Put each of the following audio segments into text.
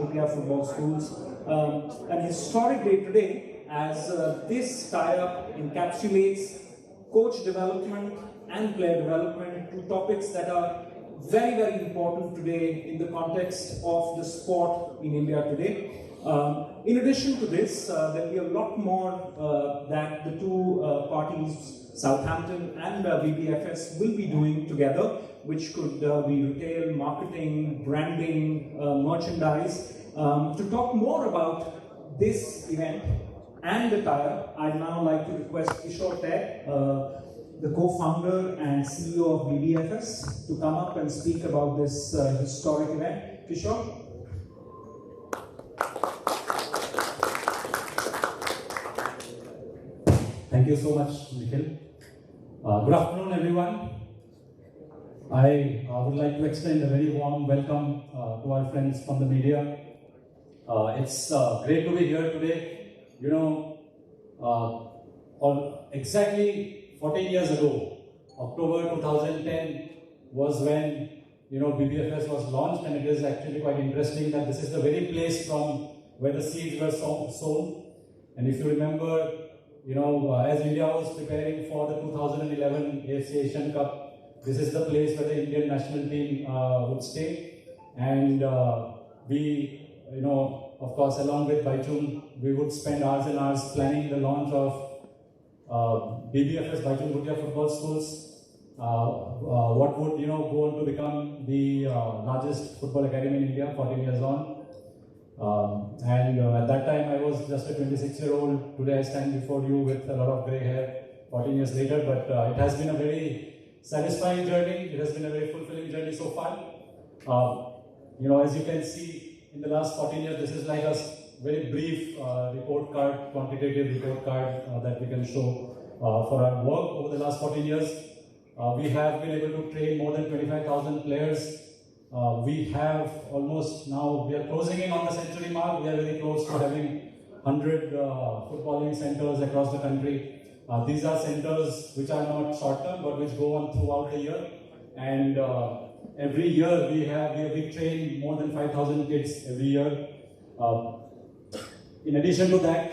Bhutia Football Schools. An historic day today, as this tie-up encapsulates coach development and player development, two topics that are very, very important today in the context of the sport in India today. In addition to this, there will be a lot more that the two parties, Southampton and BBFS, will be doing together, which could be retail, marketing, branding, merchandise. To talk more about this event and the tie-up, I'd now like to request Tissier, the co-founder and CEO of BBFS, to come up and speak about this historic event. Tissier? Thank you so much, Nikhil. Good afternoon, everyone. I would like to extend a very warm welcome to our friends from the media. It's great to be here today. You know, exactly 14 years ago, October 2010 was when BBFS was launched, and it is actually quite interesting that this is the very place from where the seeds were sown. And if you remember, as India was preparing for the 2011 AFC Asian Cup, this is the place where the Indian national team would stay. And we, of course, along with Bhaichung, we would spend hours and hours planning the launch of BBFS Bhaichung Bhutia Football Schools, what would go on to become the largest football academy in India 14 years on. At that time, I was just a 26-year-old. Today, I stand before you with a lot of grey hair 14 years later, but it has been a very satisfying journey. It has been a very fulfilling journey so far. As you can see, in the last 14 years, this is like a very brief report card, quantitative report card that we can show for our work over the last 14 years. We have been able to train more than 25,000 players. We have almost now, we are closing in on the century mark. We are very close to having 100 footballing centers across the country. These are centers which are not short-term, but which go on throughout the year. And every year we train more than 5,000 kids every year. In addition to that,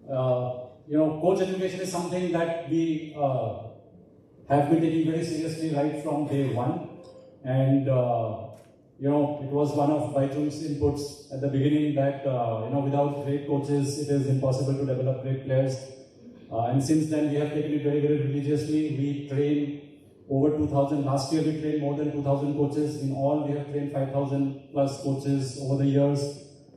coach education is something that we have been taking very seriously right from day one. And it was one of Bhaichung's inputs at the beginning that without great coaches, it is impossible to develop great players. And since then, we have taken it very, very religiously. We train over 2,000. Last year, we trained more than 2,000 coaches. In all, we have trained 5,000 plus coaches over the years,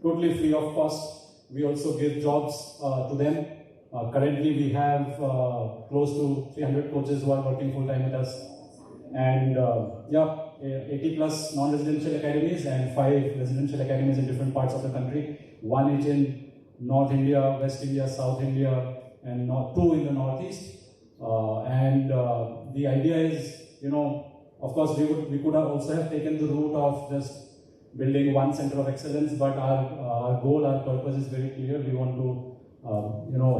totally free of cost. We also give jobs to them. Currently, we have close to 300 coaches who are working full-time with us. And 80 plus non-residential academies and 5 residential academies in different parts of the country. 1 each in North India, West India, South India, and 2 in the Northeast. The idea is, of course, we could have also have taken the route of just building one center of excellence, but our goal, our purpose is very clear. We want to,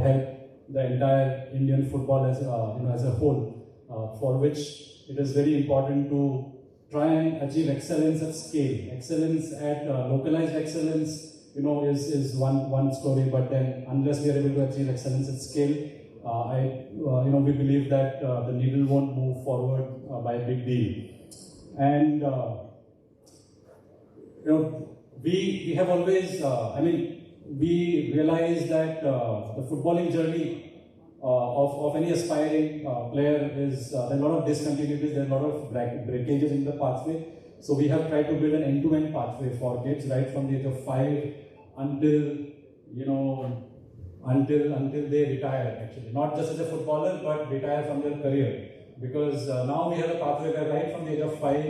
help the entire Indian football as a whole, for which it is very important to try and achieve excellence at scale. Excellence at localized excellence, is one story. But then, unless we are able to achieve excellence at scale, we believe that the needle won't move forward by a big deal. And we have always, we realize that the footballing journey of any aspiring player is there are a lot of discontinuities, there are a lot of breakages in the pathway. So we have tried to build an end-to-end pathway for kids right from the age of 5 until they retire. Actually, not just as a footballer, but retire from their career. Because now we have a pathway where right from the age of 5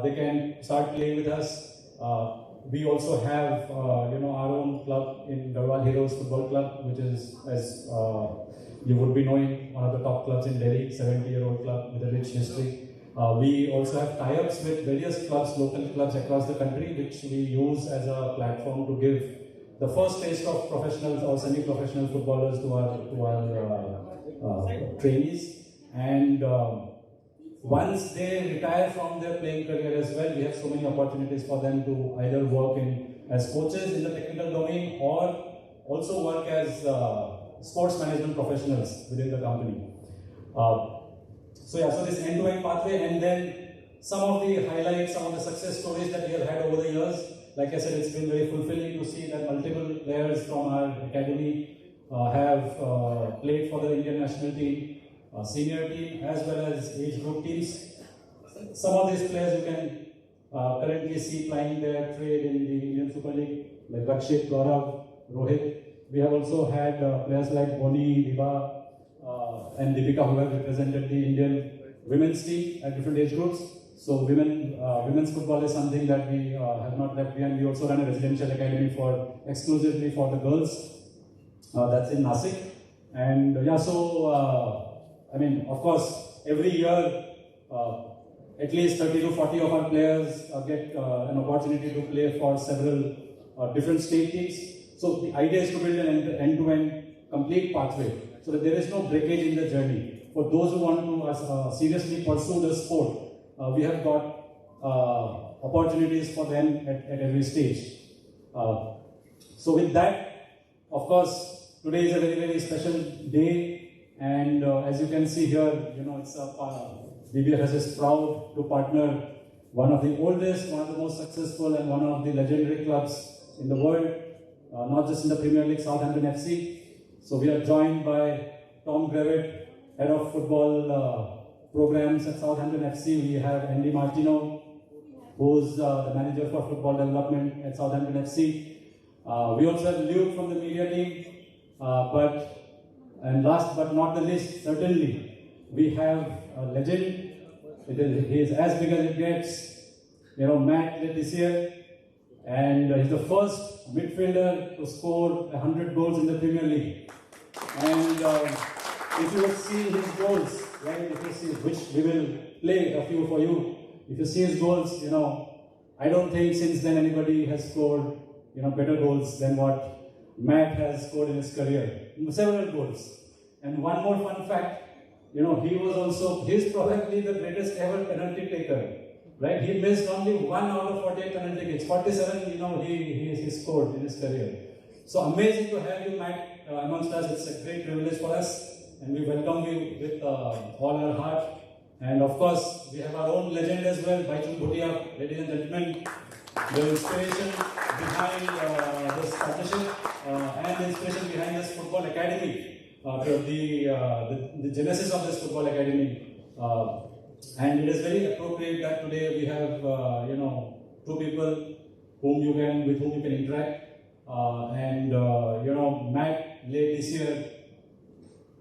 they can start playing with us. We also have our own club in Garhwal Heroes Football Club, which is, as you would be knowing, one of the top clubs in Delhi, 70-year-old club with a rich history. We also have tie-ups with various clubs, local clubs across the country, which we use as a platform to give the first taste of professional or semi-professional footballers to our trainees. And Once they retire from their playing career as well, we have so many opportunities for them to either work in as coaches in the technical domain or also work as sports management professionals within the company. So this end-to-end pathway, and then some of the highlights, some of the success stories that we have had over the years. Like I said, it's been very fulfilling to see that multiple players from our academy have played for the Indian national team, senior team, as well as age group teams. Some of these players you can currently see playing their trade in the Indian Super League, like Rakshit, Gaurav, Rohit. We have also had players like Boni, Diba, and Deepika who have represented the Indian women's team at different age groups. So women's football is something that we have not left behind. We also run a residential academy exclusively for the girls. That's in Nasik. And of course, every year at least 30 to 40 of our players get an opportunity to play for several different state teams. So the idea is to build an end-to-end complete pathway so that there is no breakage in the journey. For those who want to seriously pursue the sport, we have got opportunities for them at every stage. So with that, of course, today is a very, very special day, and as you can see here, it's BBFS is proud to partner one of the oldest, one of the most successful, and one of the legendary clubs in the world, not just in the Premier League, Southampton FC. So we are joined by Tom Grevitt, head of football programs at Southampton FC. We have Andy Martino, who's the manager for football development at Southampton FC. We also have Luke from the media team. And last but not the least, certainly, we have a legend. He is as big as it gets. Matt Tissier, and he's the first midfielder to score 100 goals in the Premier League. And if you see his goals, right? If you see, which we will play a few for you. If you see his goals, I don't think since then anybody has scored, better goals than what Matt has scored in his career. Several goals. And one more fun fact, he's probably the greatest ever penalty taker, right? He missed only 1 out of 48 penalty kicks. 47, he scored in his career. So amazing to have you, Matt, amongst us. It's a great privilege for us, and we welcome you with all our heart. And of course, we have our own legend as well, Bhaichung Bhutia, ladies and gentlemen. The inspiration behind this partnership and the inspiration behind this football academy. The genesis of this football academy, and it is very appropriate that today we have two people with whom you can interact, Matt Tissier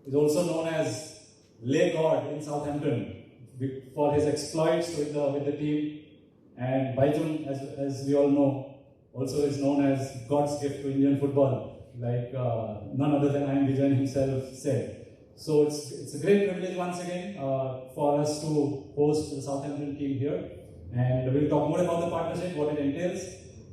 is also known as Lay God in Southampton for his exploits with the team, and Bhaichung, as we all know, also is known as God's gift to Indian football. Like none other than I.M. Vijayan himself said. So it's a great privilege once again for us to host the Southampton team here, and we'll talk more about the partnership, what it entails.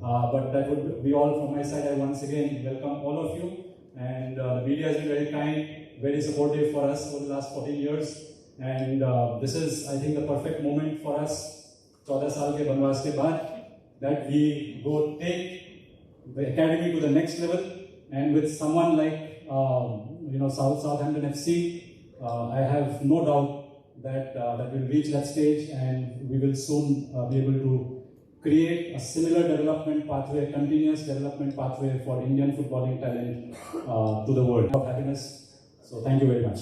But that would be all from my side. I once again welcome all of you, and the media has been very kind, very supportive for us over the last 14 years, and this is, I think, the perfect moment for us, 14 saal ke banwas ke baad, that we go take the academy to the next level. And with someone like Southampton FC, I have no doubt that we'll reach that stage, and we will soon be able to create a similar development pathway, continuous development pathway for Indian footballing talent to the world of happiness. So thank you very much.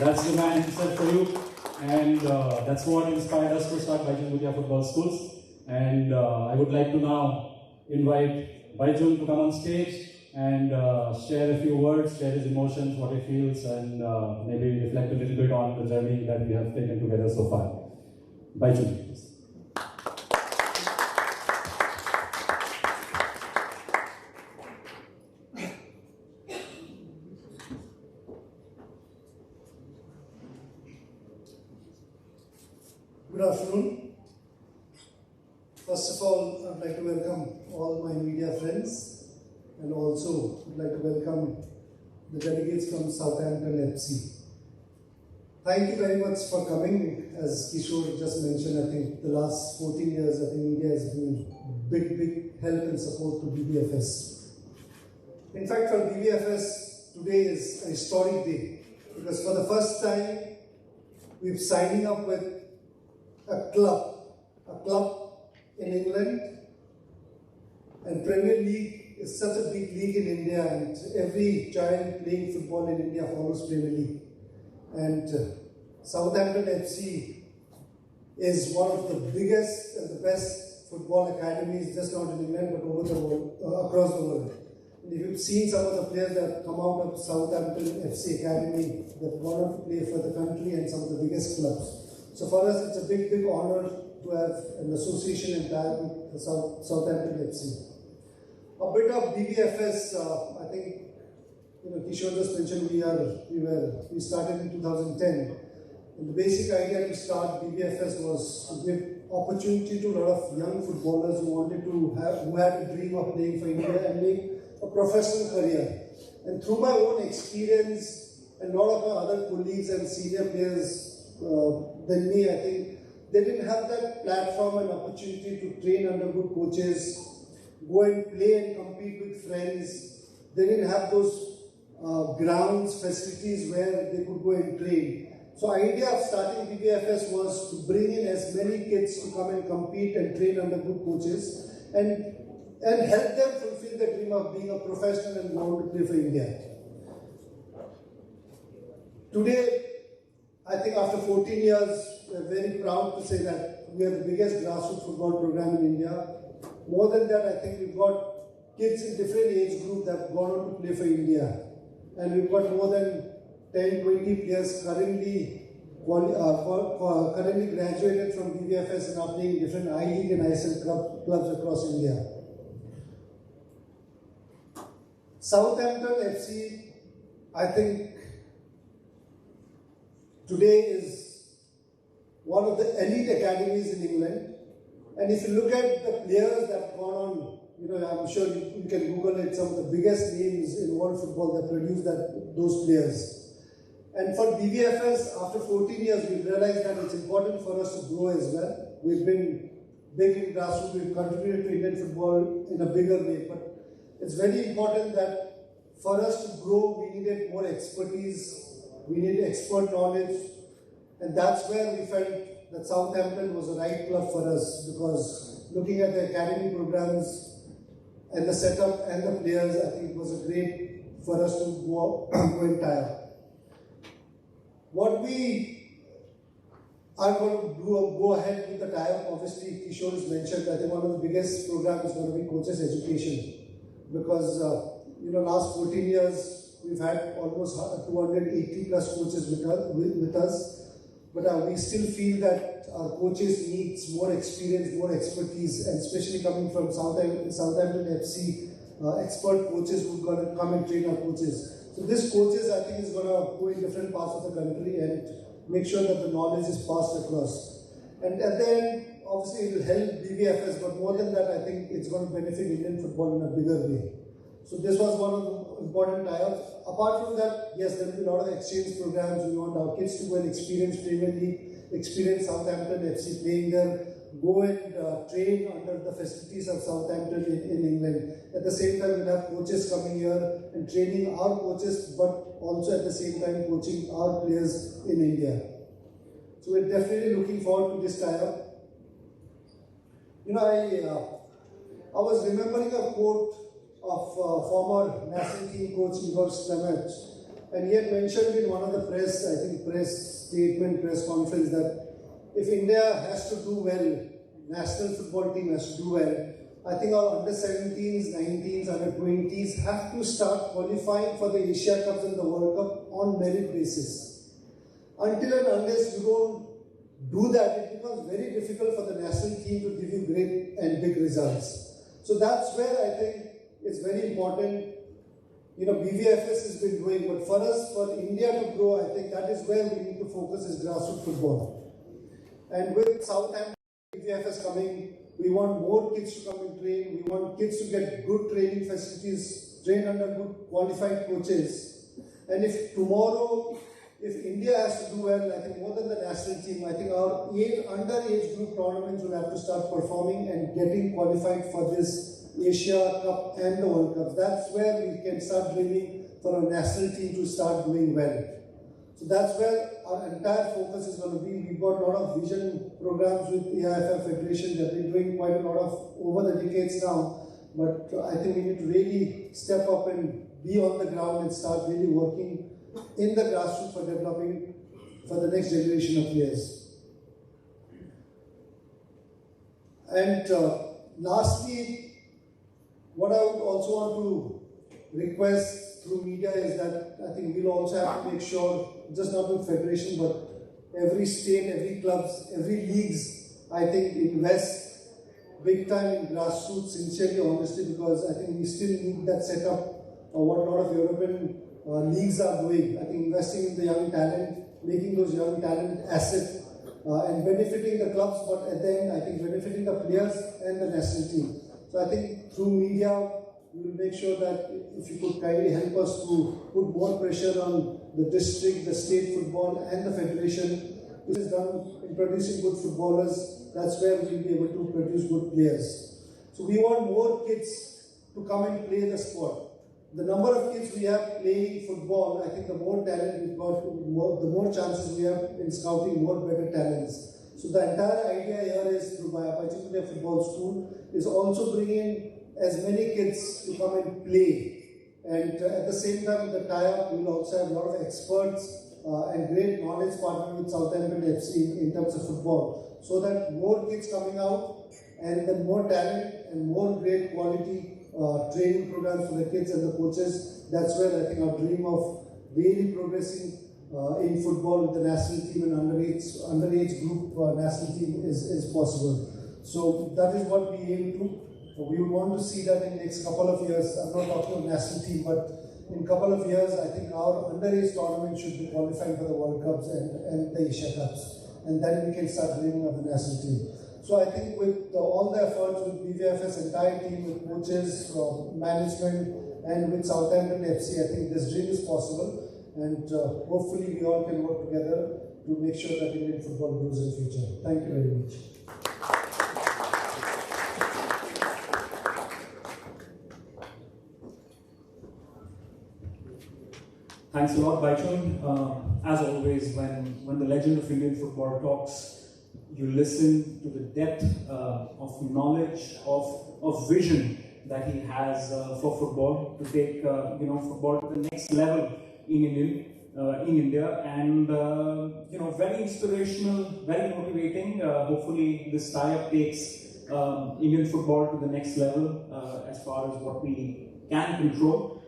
That's the man himself for you, and that's what inspired us to start Bhaichung Bhutia Football Schools. And I would like to now invite Bhaichung to come on stage and share a few words, share his emotions, what he feels, and maybe reflect a little bit on the journey that we have taken together so far. Bhaichung, please. Good afternoon. First of all, I'd like to welcome all my media friends and also would like to welcome the delegates from Southampton FC. Thank you very much for coming. As Kishore just mentioned, I think the last 14 years, I think media has been big help and support to BBFS. In fact, for BBFS, today is a historic day because for the first time, we're signing up with a club in England, and Premier League is such a big league in India, and every child playing football in India follows Premier League. And Southampton FC is one of the biggest and the best football academies, just not in England but over the world, across the world. And if you've seen some of the players that have come out of Southampton FC Academy, they've gone on to play for the country and some of the biggest clubs. So for us, it's a big honor to have an association and tie with Southampton FC. A bit of BBFS, I think, Kishore just mentioned we started in 2010. And the basic idea to start BBFS was to give opportunity to a lot of young footballers who had a dream of playing for India and make a professional career. And through my own experience and a lot of my other colleagues and senior players than me, I think they didn't have that platform and opportunity to train under good coaches, go and play and compete with friends. They didn't have those grounds, facilities where they could go and train. So the idea of starting BBFS was to bring in as many kids to come and compete and train under good coaches and help them fulfill the dream of being a professional and want to play for India. Today, I think after 14 years, we're very proud to say that we are the biggest grassroots football program in India. More than that, I think we've got kids in different age groups that have gone on to play for India. And we've got more than 10, 20 players currently graduated from BBFS and are playing different I-League and ISL clubs across India. Southampton FC, I think, today is one of the elite academies in England. And if you look at the players that have gone on, I'm sure you can Google it, some of the biggest names in world football that produce those players. And for BBFS, after 14 years, we realized that it's important for us to grow as well. We've been big in grassroots, we've contributed to Indian football in a bigger way. But it's very important that for us to grow, we needed more expertise. We need expert knowledge, and that's where we felt that Southampton was the right club for us, because looking at the academy programs and the setup and the players, I think it was a great for us to go and tie up. What we are going to go ahead with the tie-up, obviously Kishore has mentioned, I think one of the biggest programs is going to be coaches education, because last 14 years, we've had almost 280 plus coaches with us, but we still feel that our coaches need more experience, more expertise, and especially coming from Southampton FC, expert coaches who are going to come and train our coaches. So this coaches, I think, is going to go in different parts of the country and make sure that the knowledge is passed across. And at the end, obviously it will help BBFS, but more than that, I think it's going to benefit Indian football in a bigger way. So this was one of the important tie-ups. Apart from that, yes, there will be a lot of exchange programs. We want our kids to go and experience Premier League, experience Southampton FC playing there, go and train under the facilities of Southampton in England. At the same time, we'll have coaches coming here and training our coaches, but also at the same time coaching our players in India. So we're definitely looking forward to this tie-up. I was remembering a quote of former national team coach Igor Stamach, and he had mentioned in one of the press conference that if India has to do well, national football team has to do well, I think our under 17s, 19s, under 20s have to start qualifying for the Asia Cups and the World Cup on merit basis. Until and unless you don't do that, it becomes very difficult for the national team to give you great and big results. So that's where I think it's very important. BBFS has been doing, but for us, for India to grow, I think that is where we need to focus is grassroots football. And with Southampton BBFS coming, we want more kids to come and train. We want kids to get good training facilities, train under good qualified coaches. And if tomorrow, if India has to do well, I think more than the national team, I think our underage group tournaments will have to start performing and getting qualified for this Asia Cup and the World Cup. That's where we can start dreaming for our national team to start doing well. So that's where our entire focus is going to be. We've got a lot of vision programs with AIFF Federation that we're doing quite a lot of over the decades now. But I think we need to really step up and be on the ground and start really working in the grassroots for developing for the next generation of players. And lastly, what I would also want to request through media is that I think we'll also have to make sure, just not with federation, but every state, every clubs, every leagues, I think invest big time in grassroots, sincerely, honestly, because I think we still need that setup of what a lot of European leagues are doing. I think investing in the young talent, making those young talent asset, and benefiting the clubs, but at the end, I think benefiting the players and the national team. So I think through media, we will make sure that if you could kindly help us to put more pressure on the district, the state football and the federation. This is done in producing good footballers. That's where we'll be able to produce good players. So we want more kids to come and play the sport. The number of kids we have playing football, I think the more talent we've got, the more chances we have in scouting more better talents. So the entire idea here is through Bhaichung Bhutia Football School is also bringing as many kids to come and play. And at the same time, with the tie-up, we will also have a lot of experts and great knowledge partner with Southampton FC in terms of football. So that more kids coming out and then more talent and more great quality training programs for the kids and the coaches. That's where I think our dream of really progressing in football with the national team and underage group national team is possible. So that is what we aim to. We would want to see that in the next couple of years. I'm not talking about national team, but in a couple of years, I think our underage tournament should be qualifying for the World Cups and the Asia Cups. And then we can start dreaming of the national team. So I think with all the efforts with BBFS entire team, with coaches, management, and with Southampton FC, I think this dream is possible. And hopefully we all can work together to make sure that Indian football grows in the future. Thank you very much. Thanks a lot, Bhaichung. As always, when the legend of Indian football talks, you listen to the depth of knowledge, of vision that he has for football, to take football to the next level in India, and very inspirational, very motivating. Hopefully, this tie-up takes Indian football to the next level as far as what we can control.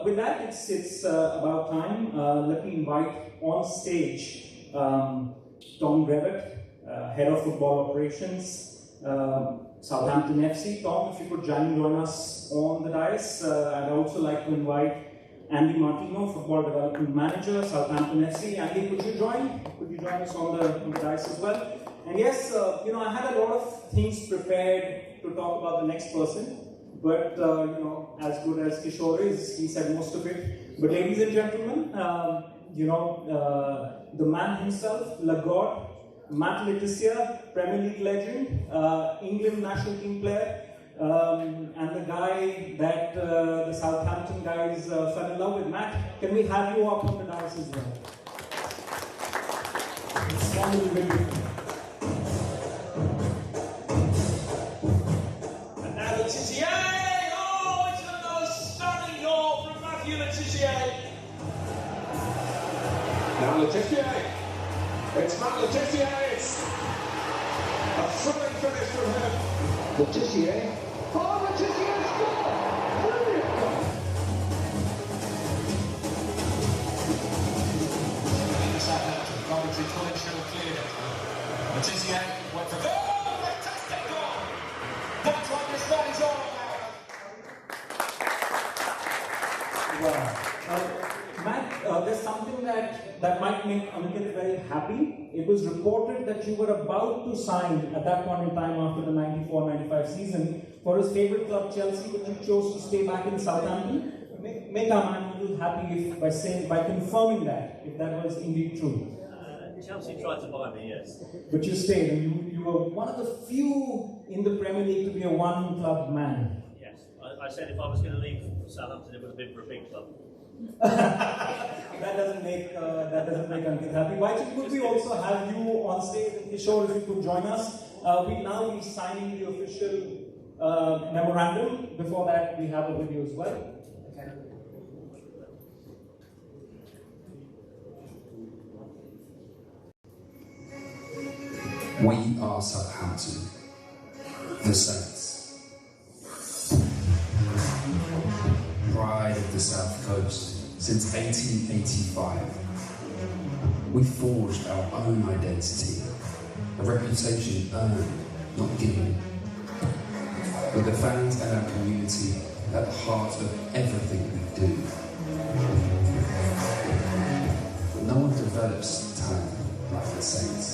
With that, it's about time. Let me invite on stage Tom Brevet, Head of Football Operations, Southampton FC. Tom, if you could join us on the dais. I'd also like to invite Andy Martino, Football Development Manager, Southampton FC. Andy, could you join? Could you join us on the dais as well? And yes, I had a lot of things prepared to talk about the next person. But, as good as Kishore is, he said most of it. But ladies and gentlemen, the man himself, Lagod, Matt Tissier, Premier League legend, England national team player, and the guy that the Southampton guys fell in love with. Matt, can we have you up on the dais as well? And now the Tissier! Oh, it's another stunning goal from Matthew Tissier. Now Tissier. It's Matt Tissier. It's a excellent finish from him. The Tissier. Oh, the Tissier score! Brilliant goal! Southampton, Coventry College should have cleared it. The Tissier went for goal. Oh, fantastic goal! That's what this man is all about. Wow. Matt, there's something that might make Ankit very happy. It was reported that you were about to sign at that point in time after the 94-95 season for his favourite club Chelsea, but you chose to stay back in Southampton. Make our man a little happy by confirming that, if that was indeed true. Chelsea tried to buy me, yes. But you stayed, and you were one of the few in the Premier League to be a one-club man. Yes. I said if I was going to leave Southampton, it would have been for a big club. that doesn't make Ankit happy. Bhaichung, could we also have you on stage? Kishore, if you could join us. We'll now be signing the official memorandum. Before that, we have a video as well. Okay. We are Southampton, the Saints. Pride of the South Coast since 1885. We forged our own identity, a reputation earned, not given. With the fans and our community at the heart of everything we do. But no one develops talent like the Saints.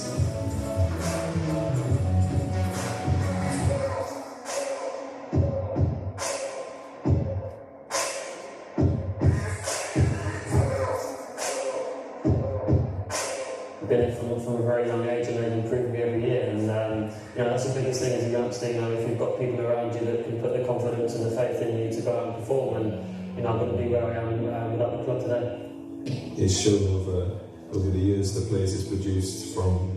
Been it from a very young age and they've improved me every year, and that's the biggest thing as a youngster. If you've got people around you that can put the confidence and the faith in you to go out and perform, and I'm going to be where I am without the club today. It's shown over the years the players it's produced from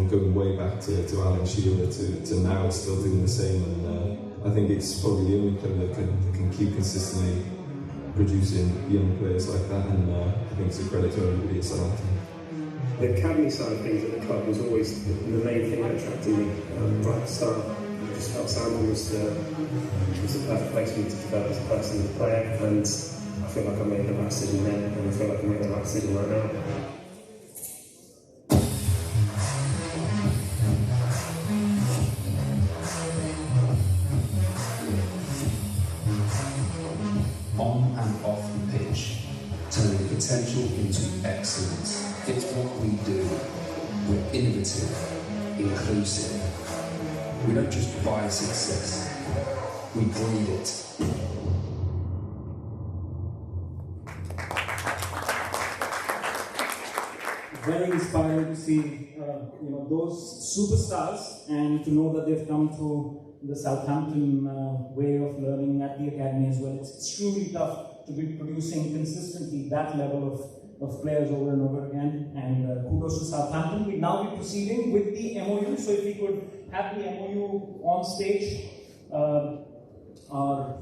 going way back to Alan Shearer to now still doing the same, and I think it's probably the only club that can keep consistently producing young players like that, and I think it's a credit to everybody at Southampton. The academy side of things at the club was always the main thing that attracted me right at the start. I just felt Southampton was the perfect place for me to develop as a person and a player, and I feel like I made the right decision then, and I feel like I made the right decision right now. On and off the pitch, turning potential into excellence. It's what we do. We're innovative, inclusive. We don't just buy success, we breed it. Very inspiring to see those superstars, and to know that they've come through the Southampton way of learning at the academy as well. It's extremely tough to be producing consistently that level of players over and over again, and kudos to Southampton. We'll now be proceeding with the MOU, so if we could have the MOU on stage. Our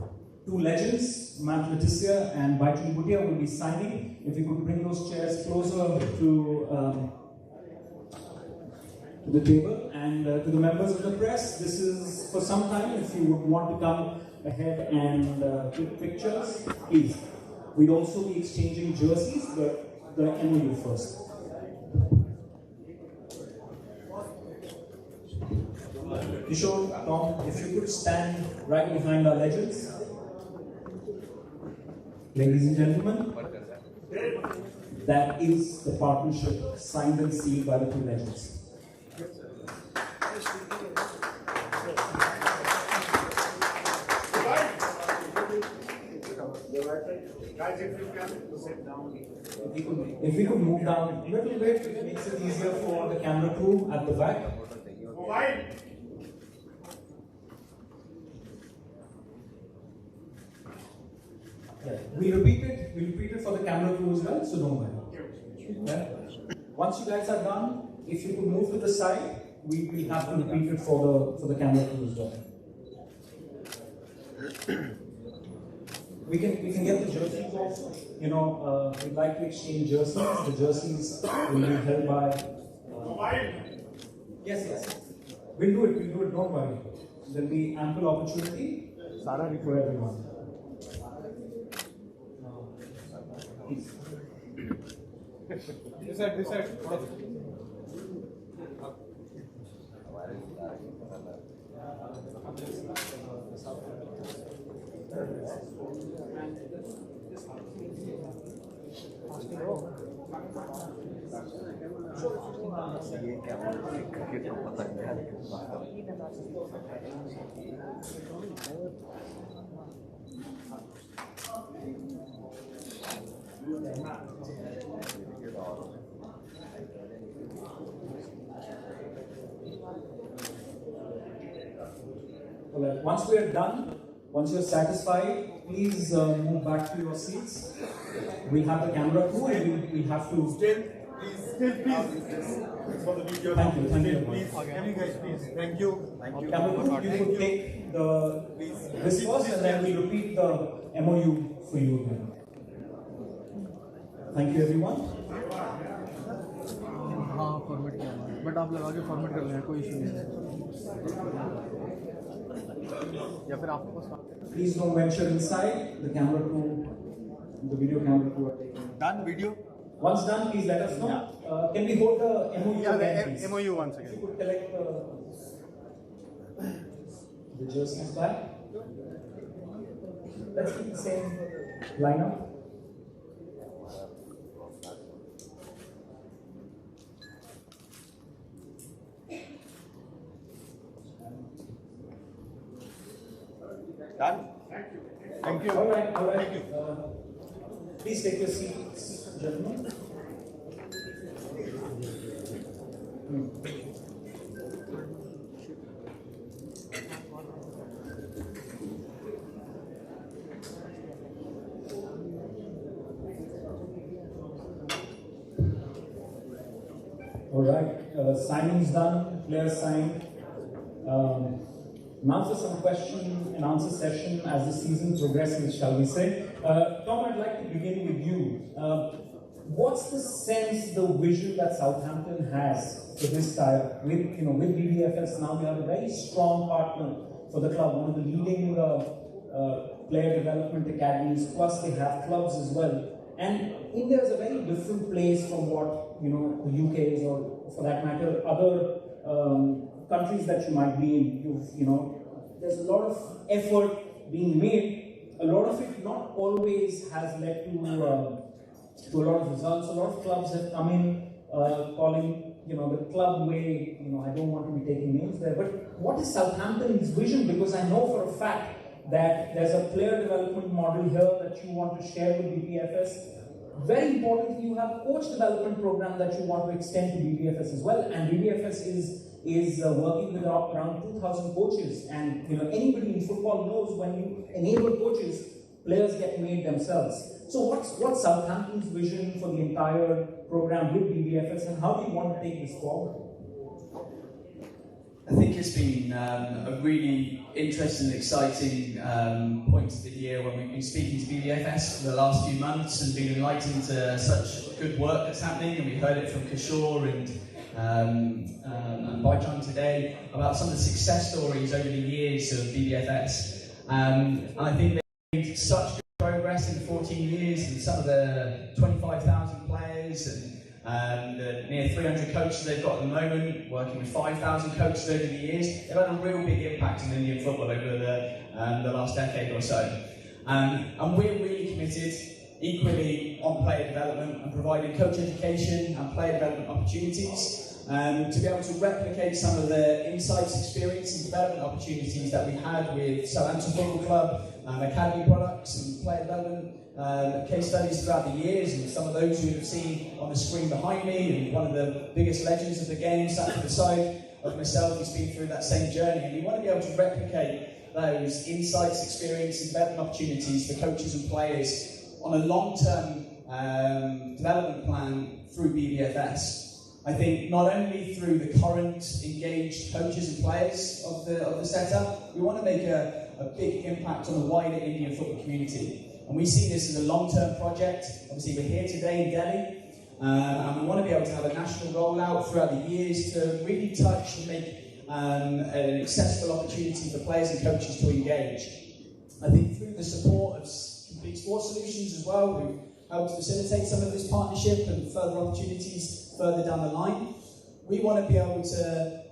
two legends, Tissier and Bhaichung Bhutia, will be signing. If we could bring those chairs closer to the table, and to the members of the press, this is for some time. If you would want to come ahead and take pictures, please. We'd also be exchanging jerseys, but the MOU first. Kishore, Tom, if you could stand right behind our legends. Ladies and gentlemen, that is the partnership signed and sealed by the two legends. If we could move down a little bit, it makes it easier for the camera crew at the back. Yeah. We'll repeat it for the camera crew as well, so don't worry. Yeah. Once you guys are done, if you could move to the side, we will have to repeat it for the camera crew as well. We can get the jerseys also. We'd like to exchange jerseys. The jerseys will be held by. Yes. We'll do it, don't worry. There'll be ample opportunity for everyone. This side. Alright, once we are done, once you're satisfied, please move back to your seats. We have the camera crew and we have to... Still, please. For the video. Thank you. Please, can you guys please? Thank you. Camera crew, you could take this first and then we repeat the MOU for you again. Thank you everyone. हाँ format किया है but आप लगा के format कर लें कोई issue नहीं है या फिर आपके पास Please don't venture inside. The camera crew, the video camera crew are taking. Done video. Once done, please let us know. Can we hold the MOU again, please? MOU once again. If you could collect the jerseys back. Let's keep the same lineup. Done. Thank you. All right. Thank you. Please take your seats, gentlemen. All right. Signing's done. Players signed. Now for some question and answer session as the season progresses, shall we say. Tom, I'd like to begin with you. What's the sense, the vision that Southampton has for this tie-up with BBFS? Now we have a very strong partner for the club, one of the leading player development academies, plus they have clubs as well. And India is a very different place from what the UK is, or for that matter, other countries that you might be in. There's a lot of effort being made. A lot of it not always has led to a lot of results. A lot of clubs have come in calling the club way. I don't want to be taking names there, but what is Southampton's vision? Because I know for a fact that there's a player development model here that you want to share with BBFS. Very importantly, you have a coach development program that you want to extend to BBFS as well, and BBFS is working with around 2,000 coaches, and anybody in football knows when you enable coaches, players get made themselves. So what's Southampton's vision for the entire program with BBFS, and how do you want to take this forward? I think it's been a really interesting and exciting point of the year when we've been speaking to BBFS for the last few months and been enlightened to such good work that's happening, and we heard it from Kishore and Bhaichung today about some of the success stories over the years of BBFS. And I think they've made such good progress in 14 years, and some of the 25,000 players and the near 300 coaches they've got at the moment, working with 5,000 coaches over the years. They've had a real big impact on Indian football over the last decade or so. And we're really committed equally on player development and providing coach education and player development opportunities to be able to replicate some of the insights, experience and development opportunities that we had with Southampton Football Club, academy products and player development case studies throughout the years, and some of those you have seen on the screen behind me, and one of the biggest legends of the game sat to the side of myself who's been through that same journey, and we want to be able to replicate those insights, experience and development opportunities for coaches and players on a long-term development plan through BBFS. I think not only through the current engaged coaches and players of the setup, we want to make a big impact on the wider Indian football community. And we see this as a long-term project. Obviously we're here today in Delhi, and we want to be able to have a national rollout throughout the years to really touch and make an accessible opportunity for players and coaches to engage. I think through the support of Complete Sports Solutions as well, who helped facilitate some of this partnership and further opportunities further down the line, we want to be able to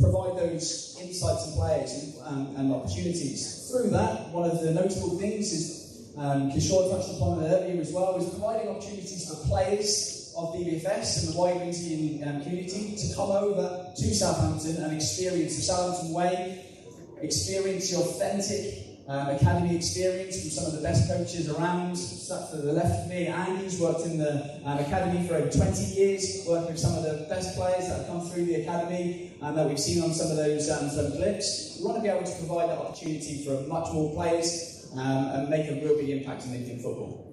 provide those insights and players and opportunities. Through that, one of the notable things is, Kishore touched upon it earlier as well, is providing opportunities for players of BBFS and the wider Indian community to come over to Southampton and experience the Southampton way, experience the authentic academy experience from some of the best coaches around. Sat to the left of me, Andy's worked in the academy for over 20 years, working with some of the best players that have come through the academy and that we've seen on some of those some clips. We want to be able to provide that opportunity for much more players and make a real big impact in Indian football.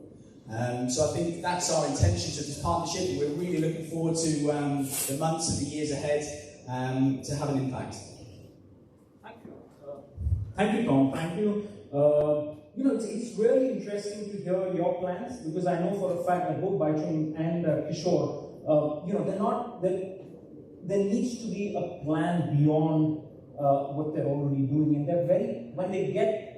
So I think that's our intentions of this partnership. We're really looking forward to the months and the years ahead to have an impact. Thank you, Tom. Thank you. It's really interesting to hear your plans, because I know for a fact that both Bhaichung and Kishore, there needs to be a plan beyond what they're already doing, and when they get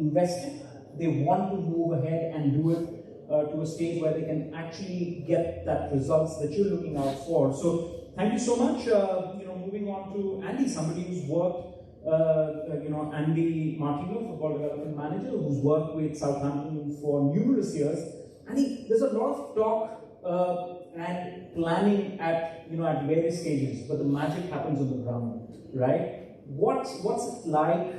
invested, they want to move ahead and do it to a stage where they can actually get that results that you're looking out for. So thank you so much. Moving on to Andy, somebody who's worked. Andy Martino, football development manager, who's worked with Southampton for numerous years. Andy, there's a lot of talk and planning at various stages, but the magic happens on the ground, right? What's it like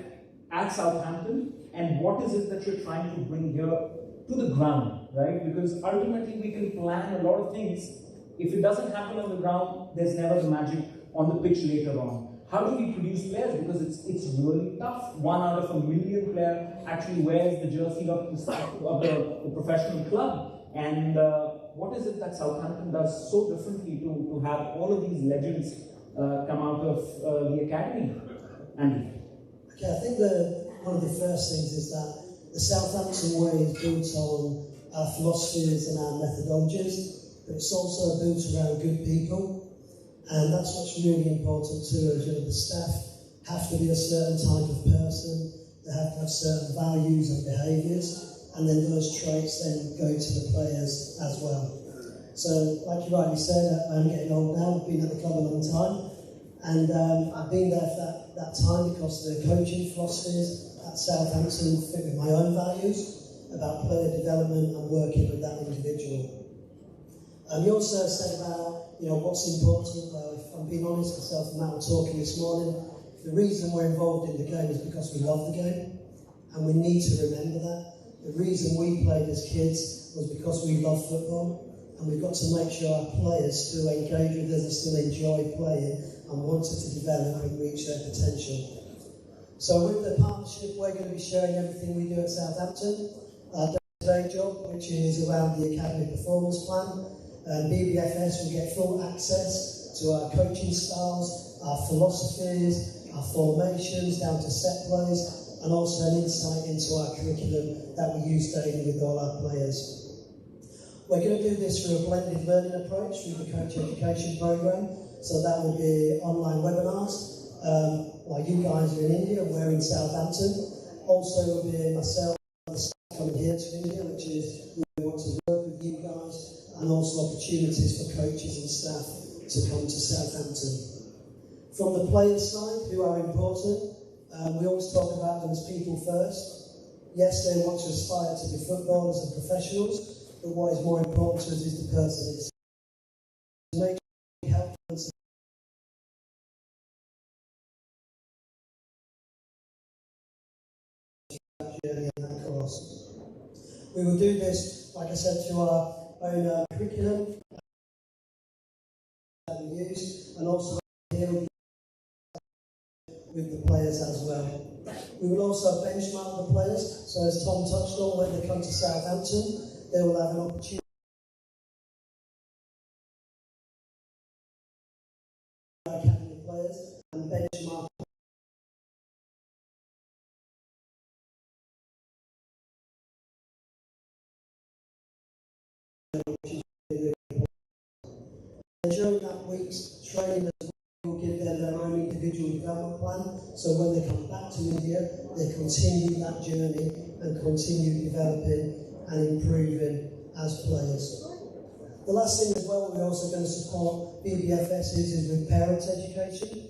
at Southampton, and what is it that you're trying to bring here to the ground, right? Because ultimately we can plan a lot of things. If it doesn't happen on the ground, there's never the magic on the pitch later on. How do we produce players? Because it's really tough. 1 out of 1 million player actually wears the jersey of the professional club. And what is it that Southampton does so differently to have all of these legends come out of the academy? Andy? Okay, I think one of the first things is that the Southampton way is built on our philosophies and our methodologies, but it's also built around good people. And that's what's really important too, is the staff have to be a certain type of person, they have to have certain values and behaviours, and then those traits then go to the players as well. So, like you rightly said, I'm getting old now, I've been at the club a long time, and I've been there for that time because the coaching philosophies at Southampton fit with my own values about player development and working with that individual. You also said about what's important. Well, if I'm being honest myself and Matt were talking this morning, the reason we're involved in the game is because we love the game, and we need to remember that. The reason we played as kids was because we love football, and we've got to make sure our players still engage with us and still enjoy playing and wanted to develop and reach their potential. So with the partnership, we're going to be sharing everything we do at Southampton. Our day-to-day job, which is around the academy performance plan. BBFS will get full access to our coaching styles, our philosophies, our formations down to set plays, and also an insight into our curriculum that we use daily with all our players. We're going to do this through a blended learning approach through the coach education programme, so that will be online webinars while you guys are in India and we're in Southampton. Also will be myself and the staff coming here to India, which is we want to work with you guys, and also opportunities for coaches and staff to come to Southampton. From the players' side, who are important, we always talk about them as people first. Yes, they want to aspire to be footballers and professionals, but what is more important to us is the person itself. To make sure we help them journey and that course. We will do this, like I said, through our own curriculum that we use, and also here with the players as well. We will also benchmark the players, so as Tom touched on, when they come to Southampton, they will have an opportunity to academy players and benchmark. During that week's training, we'll give them their own individual individual development plan, so when they come back to India, they continue that journey and continue developing and improving as players. The last thing as well, we're also going to support BBFS is with parent education.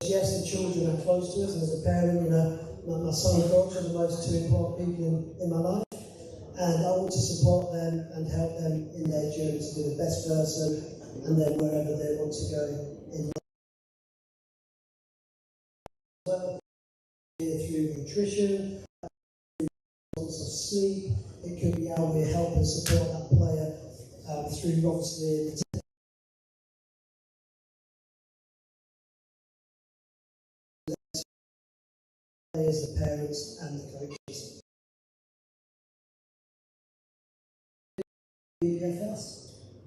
Yes, the children are close to us, and as a parent, you know, my son and daughter are the most two important people in my life, and I want to support them and help them in their journey to be the best person, and then wherever they want to go in life. Well, through nutrition, through of sleep, it could be how we help and support that player through obviously players, the parents, and the coaches. BBFS.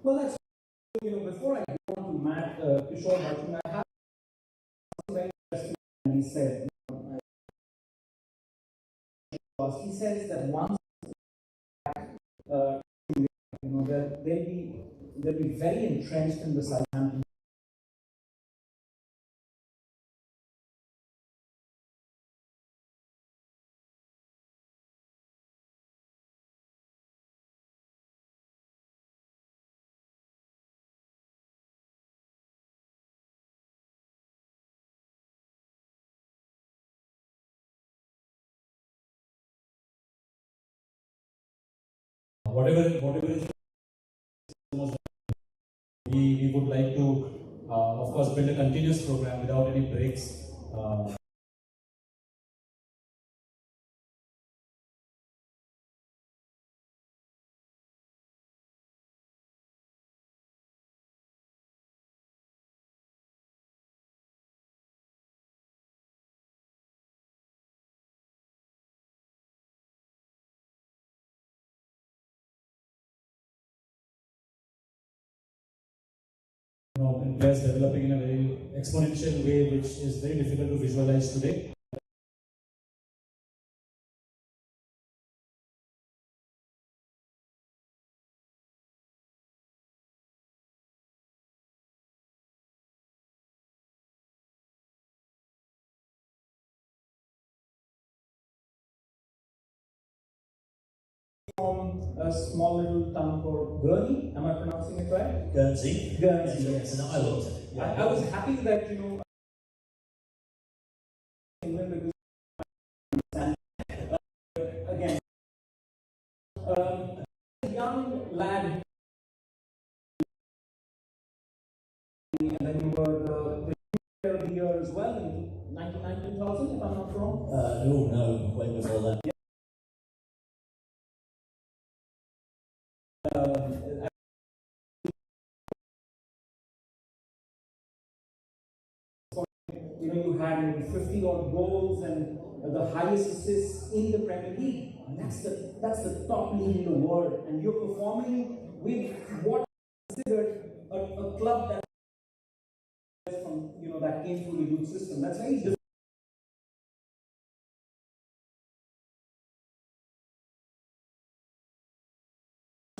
Well, that's, you know, before I go on to Matt, Kishore, Bhaichung, I have something very interesting. And he said, he says that once you know, they'll be very entrenched in the Southampton. Whatever is we would like to, of course, build a continuous program without any breaks. You know, and players developing in a very exponential way, which is very difficult to visualize today. From a small little town called Gurney, am I pronouncing it right? Guernsey. Guernsey, yes, an island. Yeah. I was happy that, you know, England, because again, a young lad, and then you were the player of the year as well in 1999, 2000, if I'm not wrong. No, way before that. Yeah. You know, you had 50 odd goals and the highest assists in the Premier League. And that's the top league in the world, and you're performing with what is considered a club that from, you know, that came through the youth system. That's very different.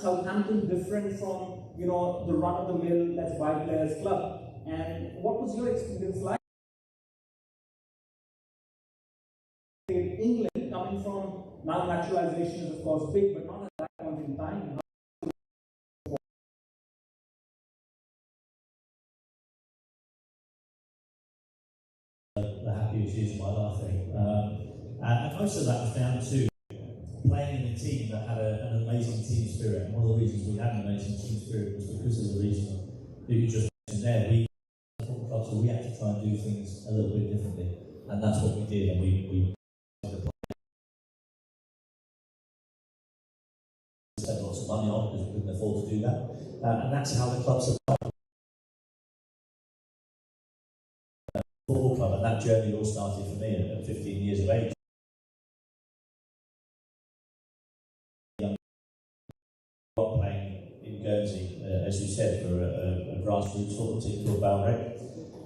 Southampton different from, you know, the run-of-the-mill let's buy players club. And what was your experience like in England, coming from, now naturalization is of course big, but not at that point in time? The happiest years of my life, I think. And most of that was down to playing in a team that had an amazing team spirit. And one of the reasons we had an amazing team spirit was because of the reason that you just mentioned there. We, as a football club, so we had to try and do things a little bit differently. And that's what we did. And we spent lots of money on because we couldn't afford to do that. And that's how the club survived. Football club, and that journey all started for me at 15 years of age. Playing in Guernsey, as you said, for a grassroots football team called Balrec,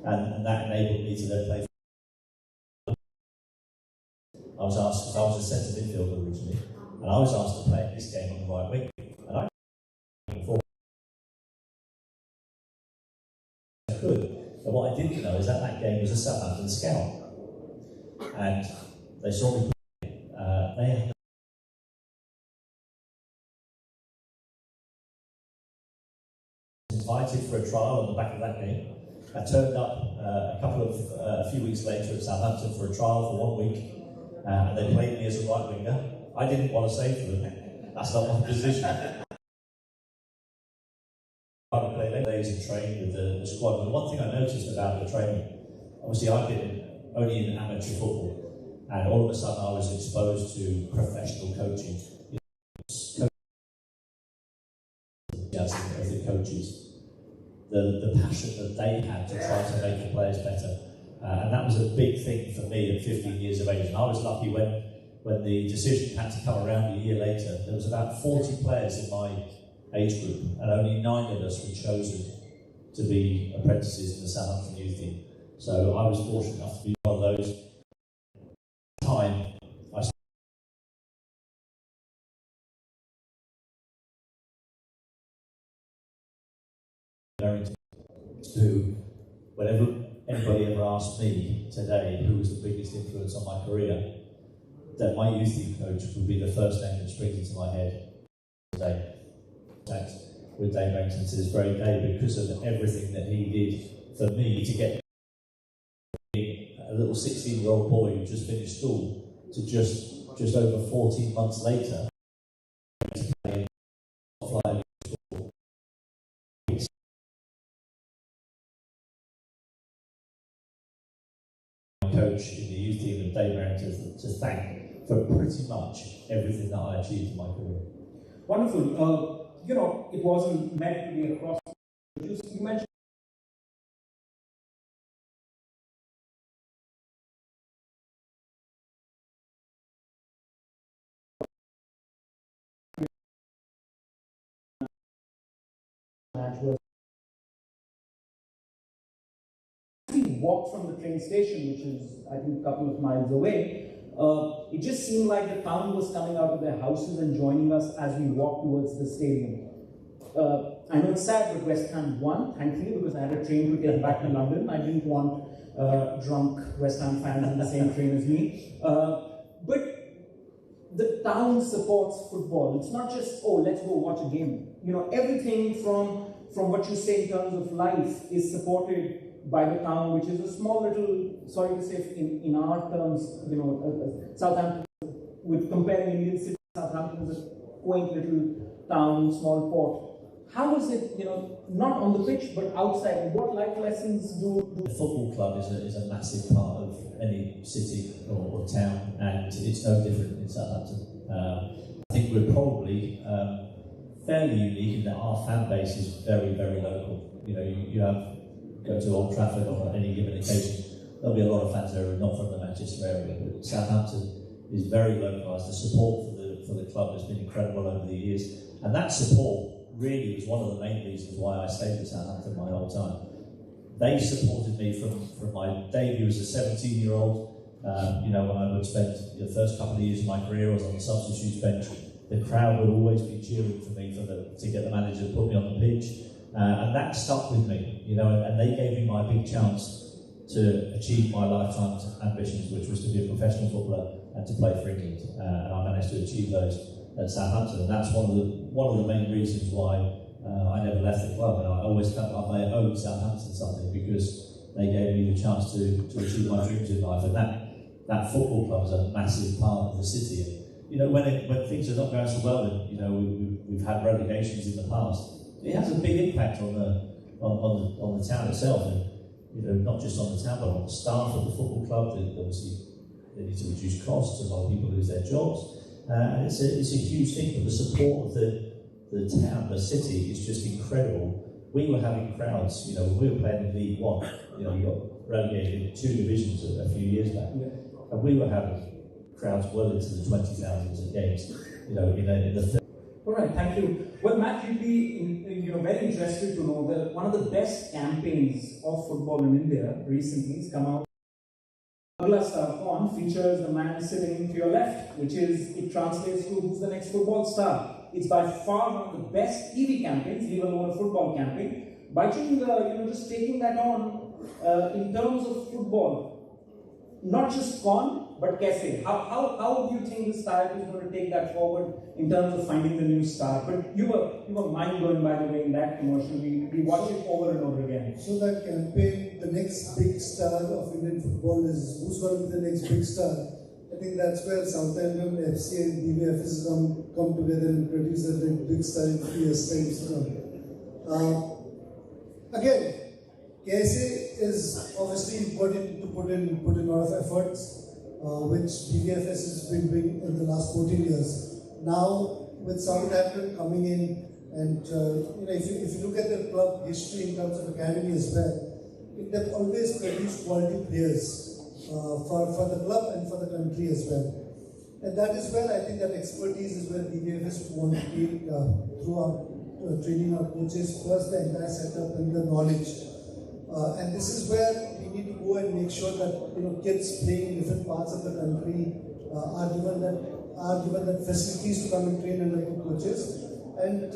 and that enabled me to then play. I was asked, because I was a centre midfielder originally, and I was asked to play in this game on the right wing, and I could. And what I didn't know is that that game was a Southampton scout. And they saw me play. They had invited for a trial on the back of that game. I turned up a few weeks later at Southampton for a trial for 1 week, and they played me as a right winger. I didn't want to say for them, that's not my position. I would play days and train with the squad. And the one thing I noticed about the training, obviously I've been only in amateur football, and all of a sudden I was exposed to professional coaching. Of the coaches, the passion that they had to try to make the players better, and that was a big thing for me at 15 years of age. And I was lucky when the decision had to come around a year later. There was about 40 players in my age group, and only 9 of us were chosen to be apprentices in the Southampton youth team. So I was fortunate enough to be one of those. Who, whenever anybody ever asked me today who was the biggest influence on my career, that my youth team coach would be the first name that springs into my head today. With Dave Barrington to this very day, because of everything that he did for me to get a little 16-year-old boy who just finished school to just over 14 months later to play in top-flight school. Coach in the youth team of Dave Barrington to thank for pretty much everything that I achieved in my career. Wonderful. You know, it wasn't meant to be across. You mentioned we walked from the train station, which is I think a couple of miles away. It just seemed like the town was coming out of their houses and joining us as we walked towards the stadium. I know it's sad, but West Ham won, thankfully, because I had a train to get back to London. I didn't want drunk West Ham fans in the same train as me. But the town supports football. It's not just, oh, let's go watch a game. You know, everything from what you say in terms of life is supported by the town, which is a small little, sorry to say in our terms, you know, Southampton, with comparing Indian city, Southampton is a quaint little town, small port. How is it, you know, not on the pitch, but outside? What life lessons do? The football club is a massive part of any city or town, and it's no different in Southampton. I think we're probably fairly unique in that our fan base is very, very local. You know, you go to Old Trafford on any given occasion, there'll be a lot of fans there who are not from the Manchester area, but Southampton is very localised. The support for the club has been incredible over the years, and that support really was one of the main reasons why I stayed at Southampton my whole time. They supported me from my debut as a 17-year-old. You know, when I would spend the first couple of years of my career, I was on the substitutes bench. The crowd would always be cheering for me to get the manager to put me on the pitch. And that stuck with me, you know, and they gave me my big chance to achieve my lifetime ambitions, which was to be a professional footballer and to play for England. And I managed to achieve those at Southampton, and that's one of the main reasons why I never left the club. And I always felt like I owed Southampton something, because they gave me the chance to achieve my dreams in life. And that football club is a massive part of the city. And, you know, when things are not going so well, and you know we've had relegations in the past, it has a big impact on the town itself, and you know, not just on the town, but on the staff of the football club. They need to reduce costs, a lot of people lose their jobs, and it's a huge thing. But the support of the town, the city, is just incredible. We were having crowds, you know, when we were playing in League One. You know, we got relegated in 2 divisions a few years back, and we were having crowds well into the 20,000s at games. You know, in the All right, thank you. Well, Matt, you'd be very interested to know that one of the best campaigns of football in India recently has come out. Agla Star on features the man sitting to your left, which is, it translates to who's the next football star. It's by far one of the best TV campaigns, leave alone a football campaign. Bhaichung, just taking that on, in terms of football, not just con, but kaise. How do you think this tie-up is going to take that forward in terms of finding the new star? But you were mind-blowing, by the way, in that commercial. We watched it over and over again. So that campaign, the next big star of Indian football is who's going to be the next big star. I think that's where Southampton FC and BBFS come together and produce a big star in 3 years' time to come. Again, KSA is obviously important to put in a lot of efforts, which BBFS has been doing in the last 14 years. Now, with Southampton coming in, and if you look at the club history in terms of academy as well, they've always produced quality players for the club and for the country as well. And that is where I think that expertise is where BBFS would want to take through our training our coaches, first the entire setup and the knowledge. And this is where we need to go and make sure that kids playing in different parts of the country are given that facilities to come and train under good coaches. And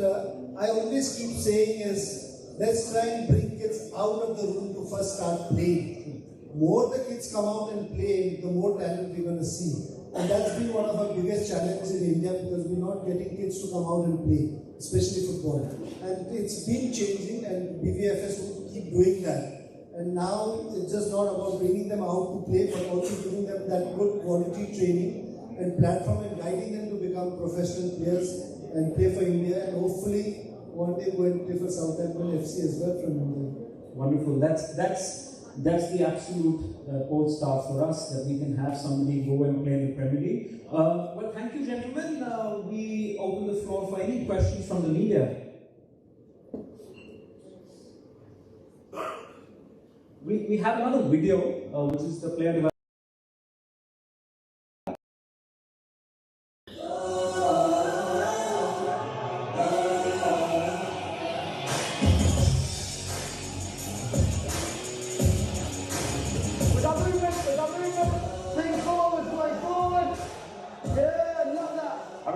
I always keep saying is, let's try and bring kids out of the room to first start playing. More the kids come out and play, the more talent we're going to see. And that's been one of our biggest challenges in India, because we're not getting kids to come out and play, especially football. And it's been changing, and BBFS will keep doing that. And now it's just not about bringing them out to play, but also giving them that good quality training and platform and guiding them to become professional players and play for India, and hopefully one day go and play for Southampton FC as well from India. Wonderful. That's the absolute pole star for us, that we can have somebody go and play in the Premier League. Well, thank you, gentlemen. We open the floor for any questions from the media. We have another video, which is the player development.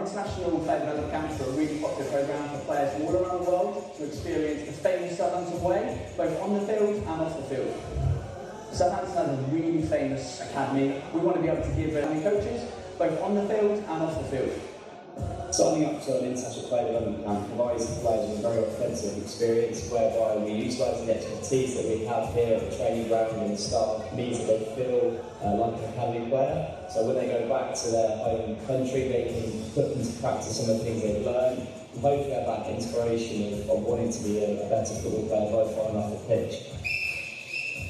International Player Development Camps are a really popular programme for players from all around the world to experience the famous Southampton way, both on the field and off the field. Southampton has a really famous academy. We want to be able to give coaches, both on the field and off the field. Signing up to an international player development camp provides players with a very authentic experience, whereby we utilise the expertise that we have here at the training ground and the staff means that they feel like an academy player. So when they go back to their home country, they can put into practice some of the things they've learned, and hopefully have that inspiration of wanting to be a better football player, both on and off the pitch.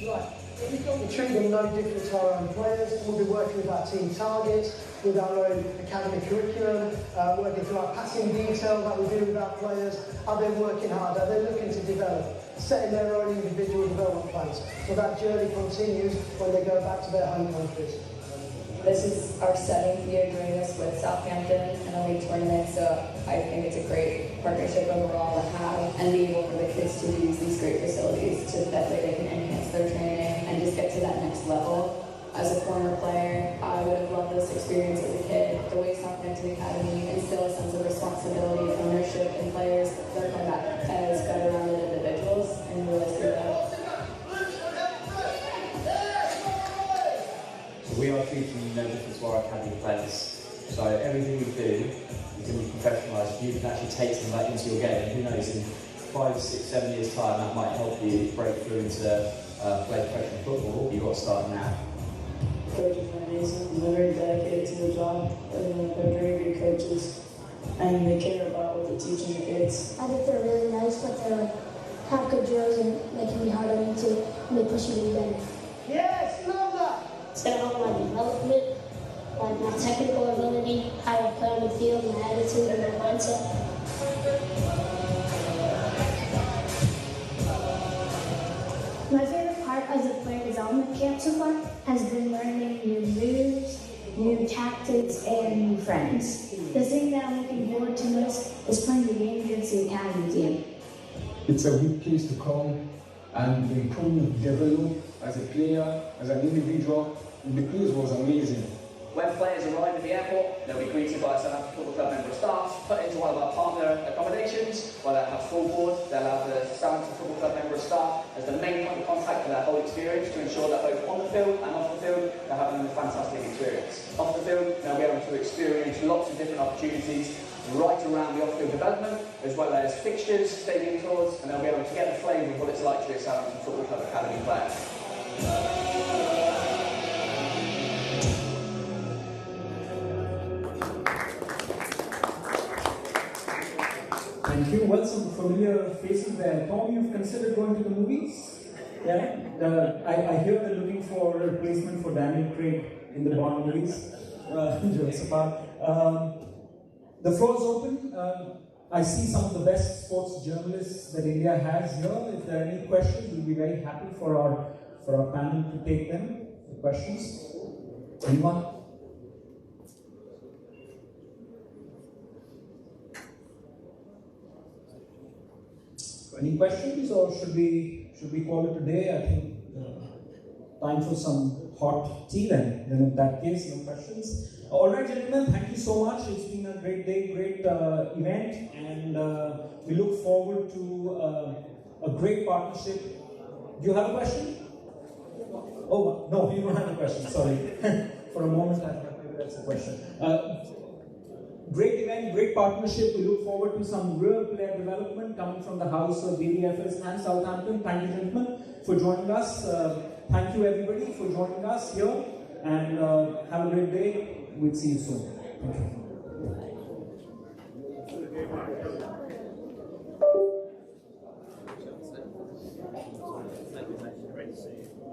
Right. We treat them no different to our own players. We'll be working with our team targets, with our own academy curriculum, working through our passing detail that we do with our players. Are they working hard? Are they looking to develop? Setting their own individual development plans. So that journey continues when they go back to their home countries. This is our 7th year doing this with Southampton in a league tournament, so I think it's a great partnership overall to have, and be able for the kids to use these great facilities so that way they can enhance their training and just get to that next level. As a former player, I would have loved this experience as a kid. The way Southampton Academy instills a sense of responsibility, ownership in players that come back as better-rounded individuals, and really see that. We are treating no different to our academy players. So everything we do is going to be professionalised. You can actually take some of that into your game. Who knows, in 5, 6, 7 years' time, that might help you break through into play professional football. You've got to start now. Coaches are amazing. They're very dedicated to their job. They're very good coaches, and they care about what they're teaching the kids. I think they're really nice, but they have good drills and they can be hard on you too, and they push you to be better. Yes, love that! It's going to help my development, my technical ability, how I play on the field, my attitude and my mindset. My favorite part of the player development camp so far has been learning new moves, new tactics, and new friends. The thing that I'm looking forward to most is playing the game against the academy team. It's a good place to come and improve, develop as a player, as an individual. The place was amazing. When players arrive at the airport, they'll be greeted by a Southampton Football Club member of staff, put into one of our partner accommodations, where they'll have full board, they'll have the Southampton Football Club member of staff as the main point of contact for their whole experience to ensure that both on the field and off the field, they're having a fantastic experience. Off the field, they'll be able to experience lots of different opportunities right around the off-field development, as well as fixtures, stadium tours, and they'll be able to get a flavour of what it's like to be a Southampton Football Club Academy player. Thank you. Well, some familiar faces there. Tom, you've considered going to the movies? Yeah? I hear they're looking for a replacement for Daniel Craig in the Bond movies. Jokes apart. The floor is open. I see some of the best sports journalists that India has here. If there are any questions, we'll be very happy for our panel to take them. The questions? Anyone? Any questions, or should we call it a day? I think time for some hot tea then. Then in that case, no questions. All right, gentlemen, thank you so much. It's been a great day, great event, and we look forward to a great partnership. Do you have a question? Oh, no, you don't have a question, sorry. For a moment, I thought maybe that's a question. Great event, great partnership. We look forward to some real player development coming from the house of BBFS and Southampton. Thank you, gentlemen, for joining us. Thank you, everybody, for joining us here. And have a great day. We'll see you soon. Thank you.